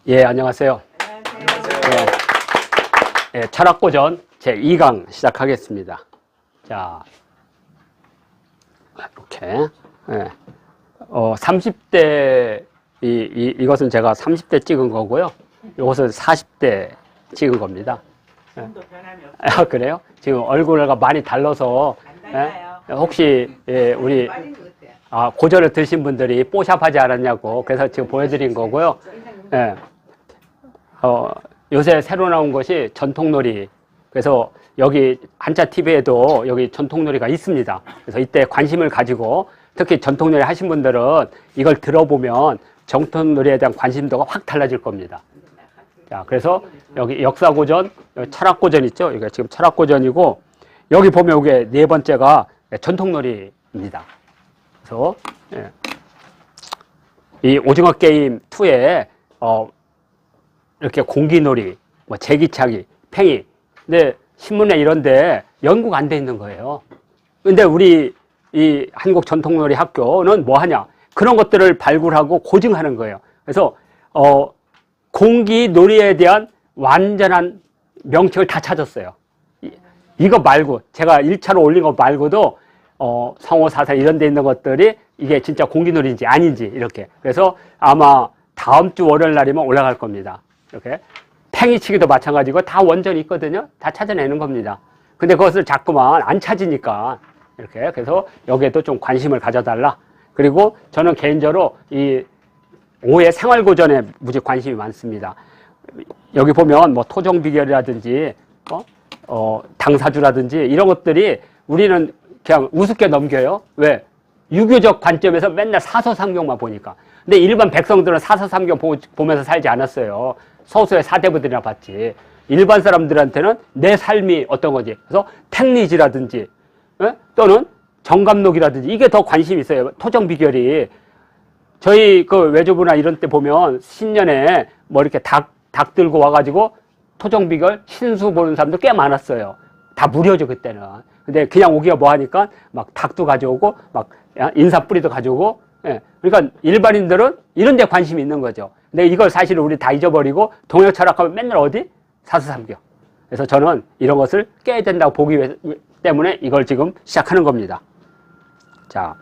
예, 안녕하세요. 안녕하세요. 예, 철학고전 제2강 시작하겠습니다. 자, 이렇게. 예, 30대, 이것은 제가 30대 찍은 거고요. 이것은 40대 찍은 겁니다. 좀더 변함이 없어요. 아, 그래요? 지금 얼굴가 많이 달라서, 안 달라요. 혹시, 우리, 빠진 것 같아요. 고전을 드신 분들이 뽀샵하지 않았냐고, 그래서 지금 보여드린 거고요. 예. 요새 새로 나온 것이 전통놀이. 그래서 여기 한자TV에도 여기 전통놀이가 있습니다. 그래서 이때 관심을 가지고 특히 전통놀이 하신 분들은 이걸 들어보면 전통놀이에 대한 관심도가 확 달라질 겁니다. 자, 그래서 여기 역사고전, 여기 철학고전 있죠? 이게 지금 철학고전이고 여기 보면 이게 네 번째가 전통놀이입니다. 그래서 이 오징어 게임 2에 이렇게 공기놀이, 뭐 제기차기, 팽이. 근데 신문에 이런데 연구가 안 돼 있는 거예요. 근데 우리 이 한국 전통놀이 학교는 뭐 하냐? 그런 것들을 발굴하고 고증하는 거예요. 그래서 공기놀이에 대한 완전한 명칭을 다 찾았어요. 이거 말고 제가 1차로 올린 거 말고도 성호사설 이런 데 있는 것들이 이게 진짜 공기놀이인지 아닌지 이렇게. 그래서 아마 다음 주 월요일 날이면 올라갈 겁니다. 이렇게 팽이치기도 마찬가지고 다 원전이 있거든요. 다 찾아내는 겁니다. 근데 그것을 자꾸만 안 찾으니까 이렇게. 그래서 여기에도 좀 관심을 가져달라. 그리고 저는 개인적으로 이 5회 생활고전에 무지 관심이 많습니다. 여기 보면 뭐 토종비결이라든지 당사주라든지 이런 것들이 우리는 그냥 우습게 넘겨요. 왜? 유교적 관점에서 맨날 사서삼경만 보니까. 근데 일반 백성들은 사서삼경 보면서 살지 않았어요. 서수의 사대부들이나 봤지. 일반 사람들한테는 내 삶이 어떤 거지. 그래서 택리지라든지 또는 정감록이라든지 이게 더 관심이 있어요. 토정비결이. 저희 그 외조부나 이런 때 보면 신년에 뭐 이렇게 닭 들고 와가지고 토정비결 신수 보는 사람도 꽤 많았어요. 다 무료죠 그때는. 근데 그냥 오기가 뭐하니까 막 닭도 가져오고 막 인삼뿌리도 가져오고. 그러니까 일반인들은 이런 데 관심이 있는 거죠. 근데 이걸 사실 우리 다 잊어버리고 동양 철학하면 맨날 어디? 사서삼경. 그래서 저는 이런 것을 깨야 된다고 보기 때문에 이걸 지금 시작하는 겁니다. 자,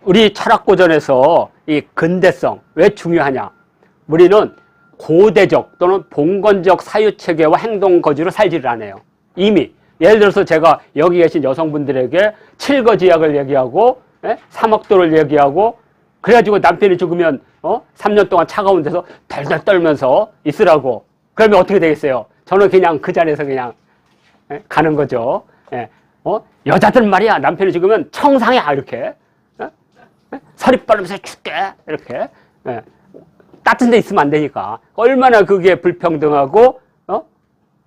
우리 철학고전에서 이 근대성 왜 중요하냐? 우리는 고대적 또는 봉건적 사유체계와 행동거지로 살지를 않아요. 이미 예를 들어서 제가 여기 계신 여성분들에게 칠거지약을 얘기하고 3억도를 얘기하고 그래가지고 남편이 죽으면 3년 동안 차가운 데서 덜덜 떨면서 있으라고. 그러면 어떻게 되겠어요? 저는 그냥 그 자리에서 그냥 가는 거죠. 여자들 말이야 남편이 죽으면 청상이야 이렇게. 서리빨면서 죽게 이렇게. 따뜻한 데 있으면 안 되니까. 얼마나 그게 불평등하고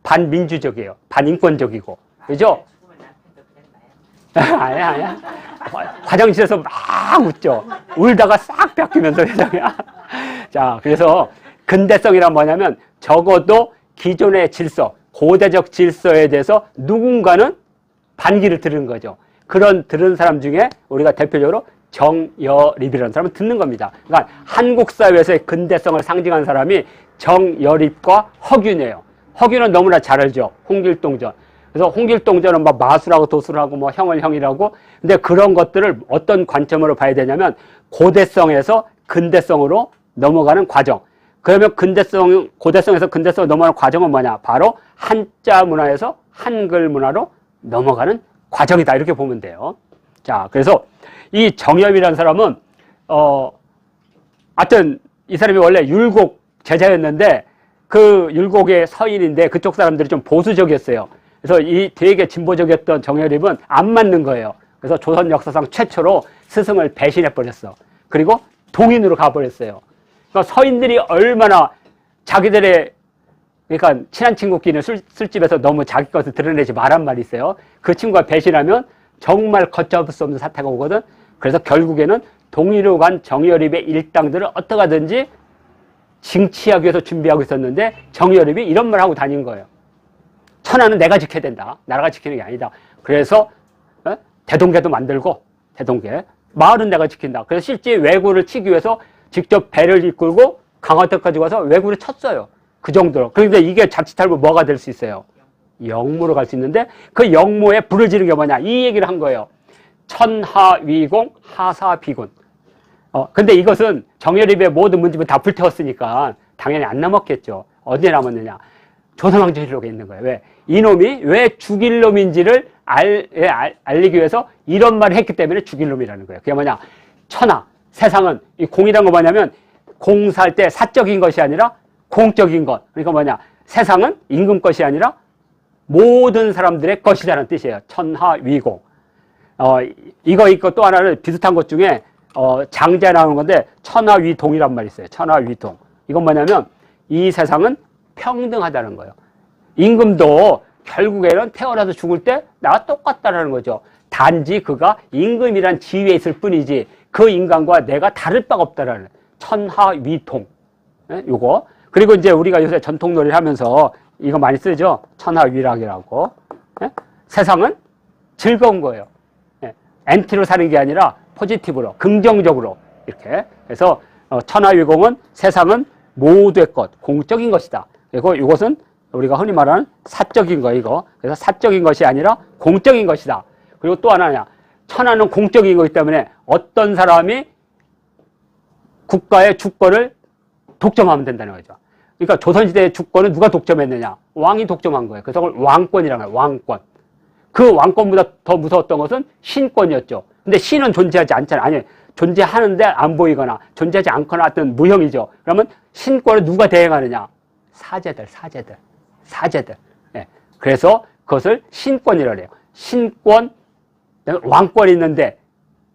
반민주적이에요. 반인권적이고. 그죠? 아니야. 화장실에서 막 웃죠. 울다가 싹 뺏기면서 회장이야. 자, 그래서 근대성이란 뭐냐면 적어도 기존의 질서, 고대적 질서에 대해서 누군가는 반기를 들은 거죠. 그런 들은 사람 중에 우리가 대표적으로 정여립이라는 사람을 듣는 겁니다. 그러니까 한국 사회에서의 근대성을 상징한 사람이 정여립과 허균이에요. 허균은 너무나 잘 알죠. 홍길동전. 그래서 홍길동전은 막 마술하고 도술하고 뭐 형을 형이라고. 근데 그런 것들을 어떤 관점으로 봐야 되냐면 고대성에서 근대성으로 넘어가는 과정. 그러면 고대성에서 근대성으로 넘어가는 과정은 뭐냐? 바로 한자 문화에서 한글 문화로 넘어가는 과정이다. 이렇게 보면 돼요. 자, 그래서 이 정엽이라는 사람은 하여튼 이 사람이 원래 율곡 제자였는데 그 율곡의 서인인데 그쪽 사람들이 좀 보수적이었어요. 그래서 이 되게 진보적이었던 정여립은 안 맞는 거예요. 그래서 조선 역사상 최초로 스승을 배신해버렸어. 그리고 동인으로 가버렸어요. 그러니까 서인들이 얼마나 자기들의 그러니까 친한 친구끼리는 술집에서 너무 자기 것을 드러내지 말란 말이 있어요. 그 친구가 배신하면 정말 걷잡을 수 없는 사태가 오거든. 그래서 결국에는 동인으로 간 정여립의 일당들을 어떻게 하든지 징치하기 위해서 준비하고 있었는데 정여립이 이런 말을 하고 다닌 거예요. 천하는 내가 지켜야 된다. 나라가 지키는 게 아니다. 그래서 대동계도 만들고 대동계 마을은 내가 지킨다. 그래서 실제 왜구를 치기 위해서 직접 배를 이끌고 강화도까지 가서 왜구를 쳤어요. 그 정도로. 그런데 이게 자칫하면 뭐가 될 수 있어요? 영모로 갈 수 있는데 그 영모에 불을 지른 게 뭐냐? 이 얘기를 한 거예요. 천하위공 하사비군. 근데 이것은 정여립의 모든 문집을 다 불태웠으니까 당연히 안 남았겠죠. 어디에 남았느냐? 조선왕조실록에 있는 거예요. 왜? 이놈이 왜 죽일 놈인지를 알리기 위해서 이런 말을 했기 때문에 죽일 놈이라는 거예요. 그게 뭐냐? 천하, 세상은, 이 공이란 거 뭐냐면 공사할 때 사적인 것이 아니라 공적인 것. 그러니까 뭐냐? 세상은 임금 것이 아니라 모든 사람들의 것이라는 뜻이에요. 천하위공. 이거 있고 또 하나는 비슷한 것 중에 장자에 나오는 건데 천하위동이란 말이 있어요. 천하위동. 이건 뭐냐면 이 세상은 평등하다는 거예요. 임금도 결국에는 태어나서 죽을 때 나와 똑같다라는 거죠. 단지 그가 임금이란 지위에 있을 뿐이지 그 인간과 내가 다를 바가 없다라는 천하위동. 요거. 그리고 이제 우리가 요새 전통놀이를 하면서 이거 많이 쓰죠. 천하위락이라고. 세상은 즐거운 거예요. 엔티로 사는 게 아니라 포지티브로, 긍정적으로 이렇게. 그래서 천하위공은 세상은 모두의 것, 공적인 것이다. 그리고 이것은 우리가 흔히 말하는 사적인 거 이거. 그래서 사적인 것이 아니라 공적인 것이다. 그리고 또 하나냐, 천하는 공적인 거기 때문에 어떤 사람이 국가의 주권을 독점하면 된다는 거죠. 그러니까 조선시대의 주권은 누가 독점했느냐? 왕이 독점한 거예요. 그래서 그걸 왕권이라는 거예요. 왕권. 그 왕권보다 더 무서웠던 것은 신권이었죠. 근데 신은 존재하지 않잖아요. 아니, 존재하는데 안 보이거나 존재하지 않거나 하여튼 무형이죠. 그러면 신권을 누가 대행하느냐? 사제들. 예. 그래서 그것을 신권이라고 해요. 신권, 왕권이 있는데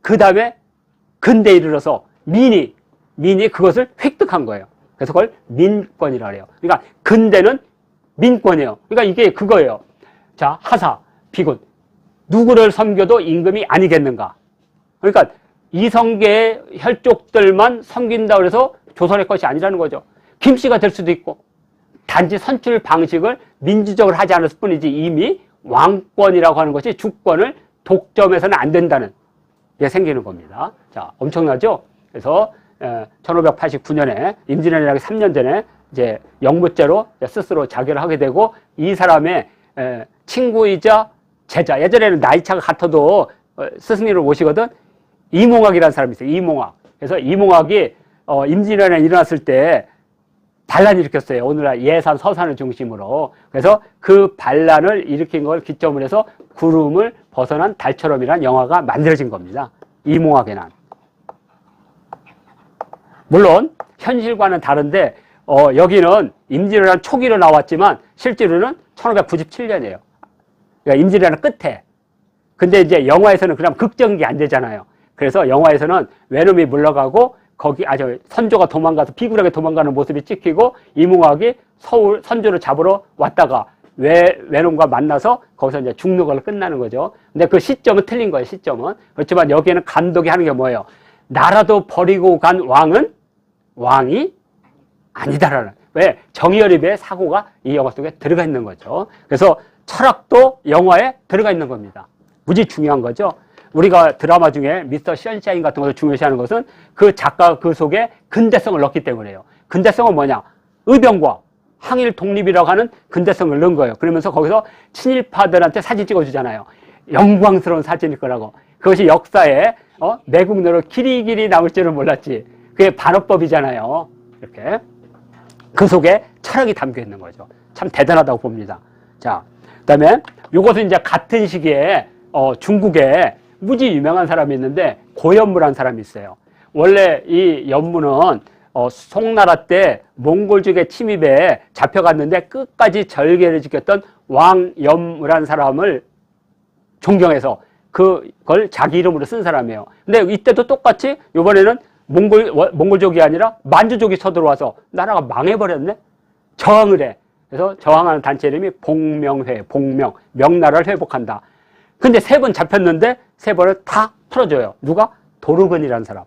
그 다음에 근대에 이르러서 민이 그것을 획득한 거예요. 그래서 그걸 민권이라고 해요. 그러니까 근대는 민권이에요. 그러니까 이게 그거예요. 자, 하사, 비군. 누구를 섬겨도 임금이 아니겠는가. 그러니까 이성계의 혈족들만 섬긴다고 해서 조선의 것이 아니라는 거죠. 김씨가 될 수도 있고 단지 선출 방식을 민주적으로 하지 않았을 뿐이지 이미 왕권이라고 하는 것이 주권을 독점해서는 안 된다는 게 생기는 겁니다. 자, 엄청나죠? 그래서 1589년에 임진왜란이 3년 전에 이제 영무죄로 스스로 자결을 하게 되고 이 사람의 친구이자 제자, 예전에는 나이 차가 같아도 스승님을 모시거든. 이몽학이라는 사람이 있어요. 이몽학. 그래서 이몽학이 임진왜란이 일어났을 때 반란을 일으켰어요. 오늘날 예산, 서산을 중심으로. 그래서 그 반란을 일으킨 걸 기점으로 해서 구름을 벗어난 달처럼이라는 영화가 만들어진 겁니다. 이몽학의 난. 물론 현실과는 다른데 여기는 임진왜란 초기로 나왔지만 실제로는 1597년이에요. 그러니까 임진왜란 끝에. 근데 이제 영화에서는 그럼 극적인 게 안 되잖아요. 그래서 영화에서는 외놈이 물러가고 거기 선조가 도망가서 비굴하게 도망가는 모습이 찍히고 이몽학이 서울 선조를 잡으러 왔다가 외놈과 만나서 거기서 이제 죽는 걸로 끝나는 거죠. 근데 그 시점은 틀린 거예요. 시점은. 그렇지만 여기에는 감독이 하는 게 뭐예요? 나라도 버리고 간 왕은 왕이 아니다라는. 왜? 정여립의 사고가 이 영화 속에 들어가 있는 거죠. 그래서 철학도 영화에 들어가 있는 겁니다. 무지 중요한 거죠. 우리가 드라마 중에 미스터 션샤인 같은 것을 중요시하는 것은 그 작가가 그 속에 근대성을 넣기 때문에요. 근대성은 뭐냐? 의병과 항일 독립이라고 하는 근대성을 넣은 거예요. 그러면서 거기서 친일파들한테 사진 찍어주잖아요. 영광스러운 사진일 거라고. 그것이 역사에 매국노로 길이길이 남을 줄은 몰랐지. 그게 반어법이잖아요. 이렇게. 그 속에 철학이 담겨 있는 거죠. 참 대단하다고 봅니다. 자, 그 다음에 이것은 이제 같은 시기에 중국에 무지 유명한 사람이 있는데 고연무라는 사람이 있어요. 원래 이 연무는 송나라 때 몽골족의 침입에 잡혀갔는데 끝까지 절개를 지켰던 왕연무라는 사람을 존경해서 그걸 자기 이름으로 쓴 사람이에요. 근데 이때도 똑같이 이번에는 몽골족이 아니라 만주족이 쳐들어와서 나라가 망해버렸네? 저항을 해. 그래서 저항하는 단체 이름이 복명회, 명나라를 회복한다. 근데 3번 잡혔는데 3번을 다 풀어줘요. 누가? 도르근이라는 사람.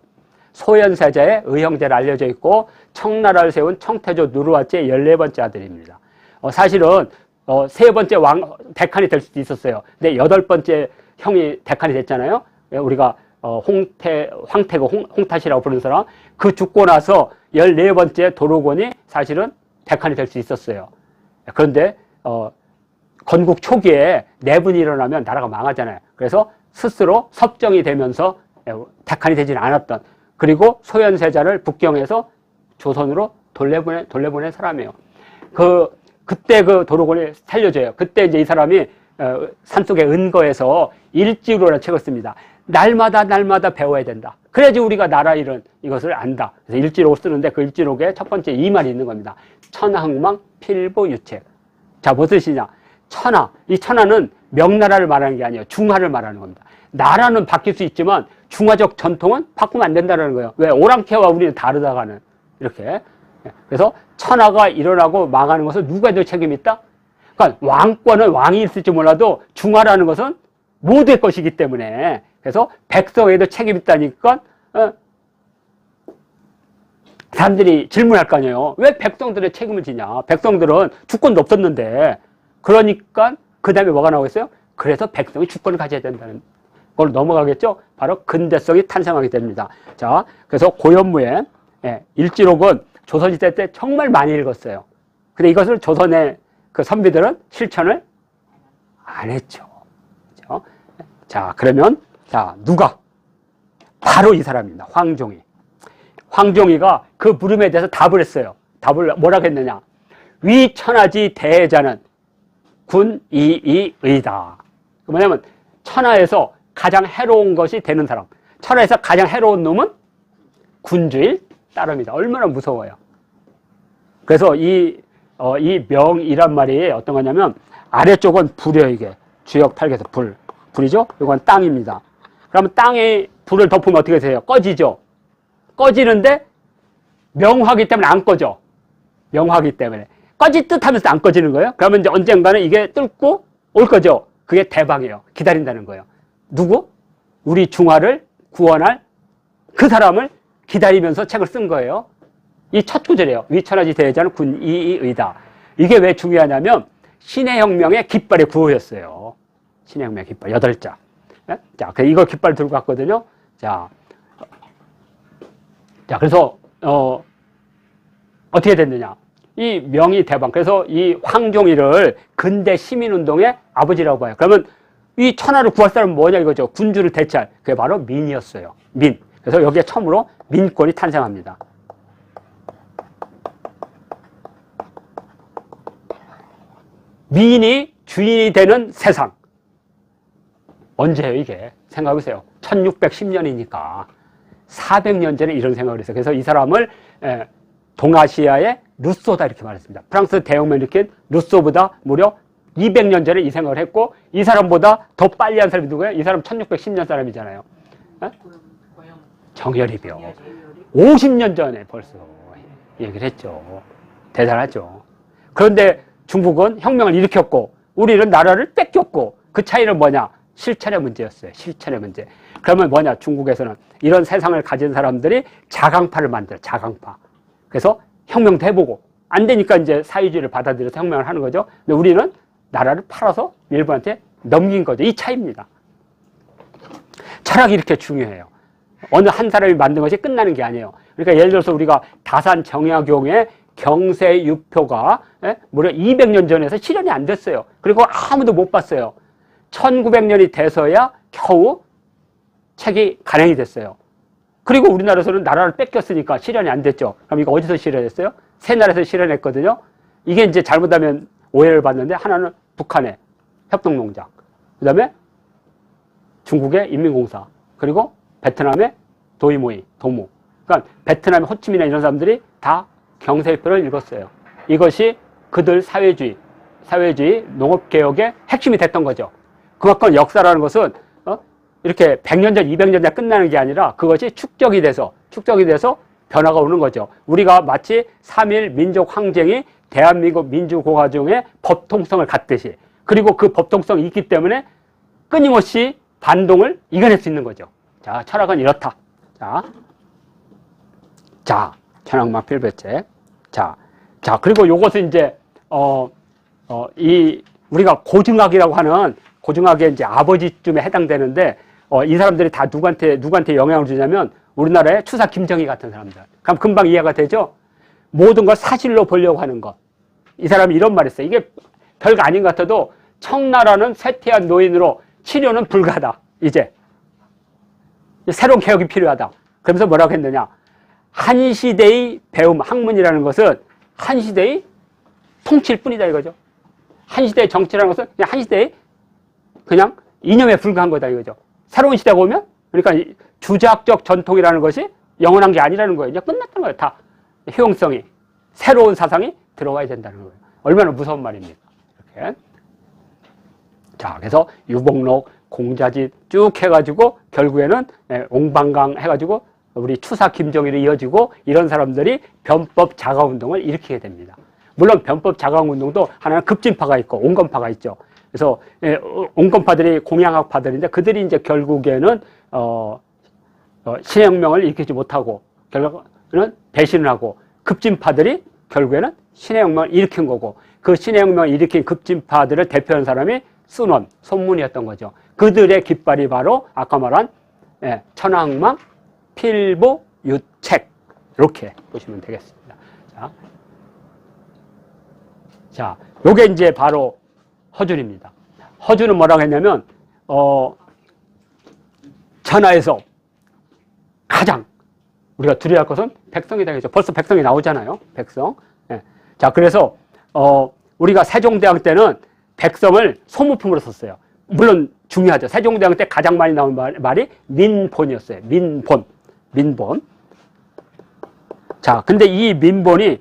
소현세자의 의형제를 알려져 있고 청나라를 세운 청태조 누르와제의 14번째 아들입니다. 사실은 3번째 대칸이 될 수도 있었어요. 근데 8번째 형이 대칸이 됐잖아요. 우리가 황태고 홍탓이라고 부르는 사람, 그 죽고 나서 14번째 도로곤이 사실은 대칸이 될 수 있었어요. 그런데 건국 초기에 내분이 일어나면 나라가 망하잖아요. 그래서 스스로 섭정이 되면서 대칸이 되지는 않았던, 그리고 소현세자를 북경에서 조선으로 돌려보낸 사람이에요. 그때 그 도로곤이 살려줘요. 그때 이제 이 사람이 산속의 은거에서 일지로라는 책을 씁니다. 날마다 배워야 된다. 그래야지 우리가 나라 일은 이것을 안다. 그래서 일지록을 쓰는데 그 일지록에 첫 번째 이 말이 있는 겁니다. 천하흥망 필부유책. 자, 무슨 뜻이냐? 이 천하는 명나라를 말하는 게 아니에요. 중화를 말하는 겁니다. 나라는 바뀔 수 있지만 중화적 전통은 바꾸면 안 된다는 거예요. 왜? 오랑캐와 우리는 다르다가는 이렇게. 그래서 천하가 일어나고 망하는 것은 누가 더 책임이 있다? 그러니까 왕권은 왕이 있을지 몰라도 중화라는 것은 모두의 것이기 때문에, 그래서 백성에도 책임이 있다니까 사람들이 질문할 거 아니에요. 왜 백성들의 책임을 지냐? 백성들은 주권도 없었는데. 그러니까 그 다음에 뭐가 나오겠어요? 그래서 백성이 주권을 가져야 된다는 걸로 넘어가겠죠? 바로 근대성이 탄생하게 됩니다. 자, 그래서 고연무의 일지록은 조선시대 때 정말 많이 읽었어요. 근데 이것을 조선의 그 선비들은 실천을 안 했죠. 그렇죠? 자, 그러면 누가? 바로 이 사람입니다. 황종이. 황종이가 그 물음에 대해서 답을 했어요. 답을 뭐라고 했느냐? 위천하지 대자는 군이의다. 뭐냐면 천하에서 가장 해로운 것이 되는 사람, 천하에서 가장 해로운 놈은 군주일 따름이다. 얼마나 무서워요. 그래서 이 명이란 말이 어떤 거냐면, 아래쪽은 불이에요. 이게 주역 팔개에서 불이죠. 이건 땅입니다. 그러면 땅에 불을 덮으면 어떻게 돼요? 꺼지죠. 꺼지는데 명화기 때문에 안 꺼져. 명화기 때문에 꺼질 듯 하면서 안 꺼지는 거예요. 그러면 이제 언젠가는 이게 뚫고 올 거죠. 그게 대방이에요. 기다린다는 거예요. 누구? 우리 중화를 구원할 그 사람을 기다리면서 책을 쓴 거예요. 이 첫 구절이에요. 위천하지 대자는 군이의다. 이게 왜 중요하냐면 신의 혁명의 깃발의 구호였어요. 신의 혁명의 깃발 8자. 자, 이거 깃발 들고 갔거든요. 자, 그래서 어떻게 됐느냐? 이 명이 대방. 그래서 이 황종이를 근대 시민운동의 아버지라고 봐요. 그러면 이 천하를 구할 사람은 뭐냐 이거죠. 군주를 대체할. 그게 바로 민이었어요. 민. 그래서 여기에 처음으로 민권이 탄생합니다. 민이 주인이 되는 세상. 언제예요 이게? 생각해보세요. 1610년이니까 400년 전에 이런 생각을 했어요. 그래서 이 사람을 동아시아의 루소다 이렇게 말했습니다. 프랑스 대혁명 일으킨 루소보다 무려 200년 전에 이 생각을 했고, 이 사람보다 더 빨리 한 사람이 누구예요? 이 사람 1610년 사람이잖아요. 정열이요. 50년 전에 벌써 얘기를 했죠. 대단하죠. 그런데 중국은 혁명을 일으켰고 우리는 나라를 뺏겼고, 그 차이는 뭐냐? 실천의 문제였어요. 실천의 문제. 그러면 뭐냐? 중국에서는 이런 세상을 가진 사람들이 자강파를 만들어. 자강파. 그래서 혁명도 해보고 안 되니까 이제 사회주의를 받아들여서 혁명을 하는 거죠. 근데 우리는 나라를 팔아서 일본한테 넘긴 거죠. 이 차이입니다. 철학이 이렇게 중요해요. 어느 한 사람이 만든 것이 끝나는 게 아니에요. 그러니까 예를 들어서 우리가 다산 정약용의 경세유표가 무려 200년 전에서 실현이 안 됐어요. 그리고 아무도 못 봤어요. 1900년이 돼서야 겨우 책이 간행이 됐어요. 그리고 우리나라에서는 나라를 뺏겼으니까 실현이 안 됐죠. 그럼 이거 어디서 실현했어요? 세 나라에서 실현했거든요. 이게 이제 잘못하면 오해를 받는데, 하나는 북한의 협동농장, 그 다음에 중국의 인민공사, 그리고 베트남의 도이모이, 도모. 그러니까 베트남의 호치민이나 이런 사람들이 다 경세유표를 읽었어요. 이것이 그들 사회주의 농업개혁의 핵심이 됐던 거죠. 그만큼 역사라는 것은 이렇게 100년 전, 200년 전에 끝나는 게 아니라 그것이 축적이 돼서 변화가 오는 거죠. 우리가 마치 3.1 민족 항쟁이 대한민국 민주공화국의 법통성을 갖듯이, 그리고 그 법통성이 있기 때문에 끊임없이 반동을 이겨낼 수 있는 거죠. 자, 철학은 이렇다. 자, 천황망 필배책. 자, 그리고 요것은 이제, 우리가 고증학이라고 하는, 고증학의 이제 아버지쯤에 해당되는데, 이 사람들이 다 누구한테 영향을 주냐면 우리나라의 추사 김정희 같은 사람들. 그럼 금방 이해가 되죠? 모든 걸 사실로 보려고 하는 것. 이 사람이 이런 말 했어요. 이게 별거 아닌 것 같아도 청나라는 쇠퇴한 노인으로 치료는 불가하다. 이제 새로운 개혁이 필요하다. 그러면서 뭐라고 했느냐. 한 시대의 배움, 학문이라는 것은 한 시대의 통치일 뿐이다 이거죠. 한 시대의 정치라는 것은 그냥 한 시대의 그냥 이념에 불과한 거다 이거죠. 새로운 시대가 오면 그러니까 주자학적 전통이라는 것이 영원한 게 아니라는 거예요. 이제 끝났던 거예요. 다 효용성이 새로운 사상이 들어와야 된다는 거예요. 얼마나 무서운 말입니까? 이렇게. 자, 그래서 유복록, 공자짓 쭉 해가지고 결국에는 옹방강 해가지고 우리 추사 김정일이 이어지고 이런 사람들이 변법 자가운동을 일으키게 됩니다. 물론 변법 자가운동도 하나는 급진파가 있고 온건파가 있죠. 그래서 온건파들이 공양학파들인데 그들이 이제 결국에는 신혁명을 일으키지 못하고 결국에는 배신을 하고 급진파들이 결국에는 신혁명을 일으킨 거고 그 신혁명을 일으킨 급진파들을 대표하는 사람이 순원, 손문이었던 거죠. 그들의 깃발이 바로 아까 말한 천황망, 필보, 유책 이렇게 보시면 되겠습니다. 자, 요게 이제 바로 허준입니다. 허준은 뭐라고 했냐면 천하에서 가장 우리가 두려워할 것은 백성이다 그죠. 벌써 백성이 나오잖아요. 백성. 자, 그래서 우리가 세종대왕 때는 백성을 소모품으로 썼어요. 물론 중요하죠. 세종대왕 때 가장 많이 나온 말이 민본이었어요. 민본. 자, 근데 이 민본이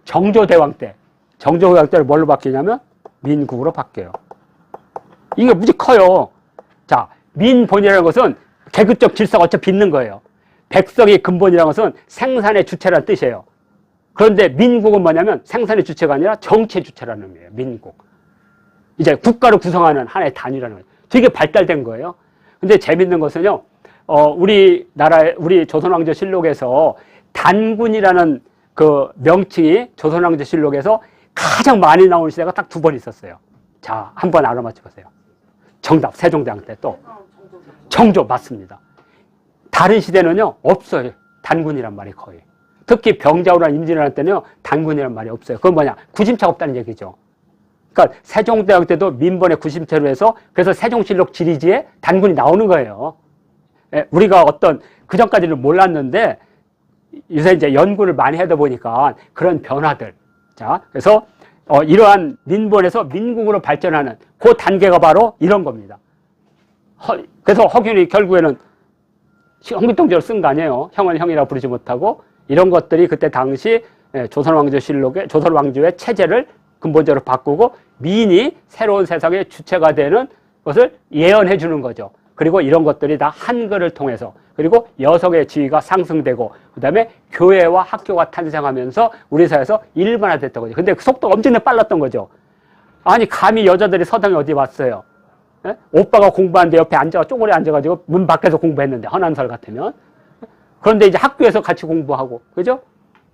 정조대왕 때를 뭘로 바뀌냐면 민국으로 바뀌어요. 이게 무지 커요. 자, 민본이라는 것은 계급적 질서가 어차피 있는 거예요. 백성의 근본이라는 것은 생산의 주체라는 뜻이에요. 그런데 민국은 뭐냐면 생산의 주체가 아니라 정치의 주체라는 의미예요. 민국. 이제 국가를 구성하는 하나의 단위라는 거예요. 되게 발달된 거예요. 근데 재밌는 것은요, 우리 조선왕조실록에서 단군이라는 그 명칭이 조선왕조실록에서 가장 많이 나오는 시대가 딱 2번 있었어요. 자, 한번 알아맞혀 보세요. 정답, 세종대왕 때 또. 정조, 맞습니다. 다른 시대는요, 없어요. 단군이란 말이 거의. 특히 병자호란 임진왜란 때는요, 단군이란 말이 없어요. 그건 뭐냐? 구심차가 없다는 얘기죠. 그러니까 세종대왕 때도 민본의 구심체로 해서 그래서 세종실록 지리지에 단군이 나오는 거예요. 우리가 그전까지는 몰랐는데 요새 이제 연구를 많이 하다 보니까 그런 변화들. 자, 그래서 이러한 민본에서 민국으로 발전하는 그 단계가 바로 이런 겁니다. 그래서 허균이 결국에는 형비통제로 쓴 거 아니에요. 형은 형이라 부르지 못하고 이런 것들이 그때 당시 조선왕조의 체제를 근본적으로 바꾸고 민이 새로운 세상의 주체가 되는 것을 예언해 주는 거죠. 그리고 이런 것들이 다 한글을 통해서 그리고 여성의 지위가 상승되고 그다음에 교회와 학교가 탄생하면서 우리 사회에서 일반화됐던 거죠. 근데 그 속도가 엄청나게 빨랐던 거죠. 아니 감히 여자들이 서당에 어디 왔어요. 예? 오빠가 공부하는데 옆에 쪼그려 앉아가지고 문 밖에서 공부했는데 헌안설 같으면 그런데 이제 학교에서 같이 공부하고 그죠?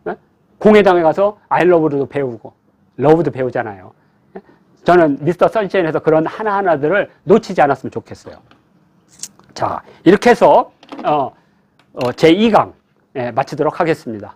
예? 공회당에 가서 아이러브도 배우고 러브도 배우잖아요. 예? 저는 미스터 선샤인에서 그런 하나하나들을 놓치지 않았으면 좋겠어요. 자, 이렇게 해서 제2강 마치도록 하겠습니다.